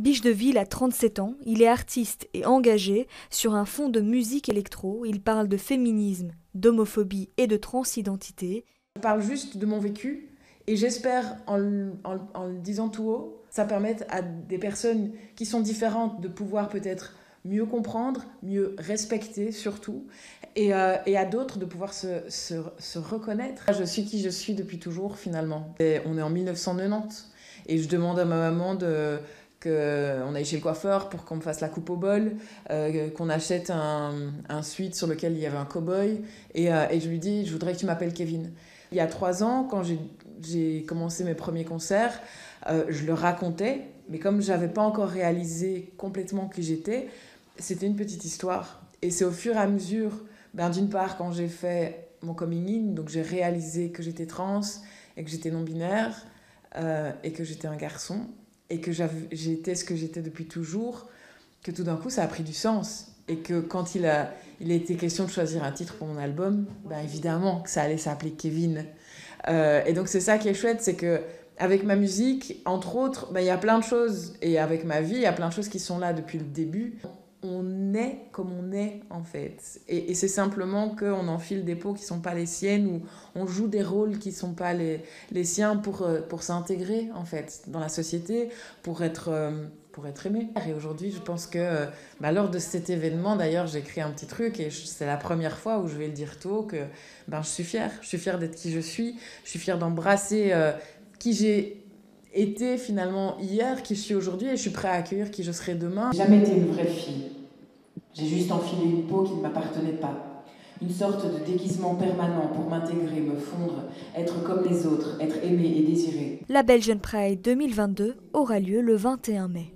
Biche-de-Ville a 37 ans, il est artiste et engagé sur un fond de musique électro. Il parle de féminisme, d'homophobie et de transidentité. Je parle juste de mon vécu et j'espère, en le disant tout haut, ça permette à des personnes qui sont différentes de pouvoir peut-être mieux comprendre, mieux respecter surtout, et à d'autres de pouvoir se reconnaître. Je suis qui je suis depuis toujours finalement. On est en 1990 et je demande à ma maman qu'on aille chez le coiffeur pour qu'on me fasse la coupe au bol, qu'on achète un sweat sur lequel il y avait un cow-boy, et je lui dis « je voudrais que tu m'appelles Kevin ». Il y a 3 ans, quand j'ai commencé mes premiers concerts, je le racontais, mais comme je n'avais pas encore réalisé complètement qui j'étais, c'était une petite histoire. Et c'est au fur et à mesure, d'une part, quand j'ai fait mon coming in, donc j'ai réalisé que j'étais trans et que j'étais non-binaire, et que j'étais un garçon, et que j'étais ce que j'étais depuis toujours, que tout d'un coup ça a pris du sens. Et que quand il a été question de choisir un titre pour mon album, évidemment que ça allait s'appeler Kevin. Et donc c'est ça qui est chouette, c'est que avec ma musique, entre autres, il y a plein de choses, et avec ma vie, il y a plein de choses qui sont là depuis le début. On est comme on est, en fait. Et c'est simplement qu'on enfile des peaux qui ne sont pas les siennes, ou on joue des rôles qui ne sont pas les siens pour s'intégrer, en fait, dans la société, pour être aimé. Et aujourd'hui, je pense que, lors de cet événement, d'ailleurs, j'ai écrit un petit truc, et c'est la première fois où je vais le dire tôt haut, que je suis fière. Je suis fière d'être qui je suis fière d'embrasser qui j'ai été finalement hier, qui je suis aujourd'hui, et je suis prêt à accueillir qui je serai demain. J'ai jamais été une vraie fille. J'ai juste enfilé une peau qui ne m'appartenait pas. Une sorte de déguisement permanent pour m'intégrer, me fondre, être comme les autres, être aimée et désirée. La Belgian Pride 2022 aura lieu le 21 mai.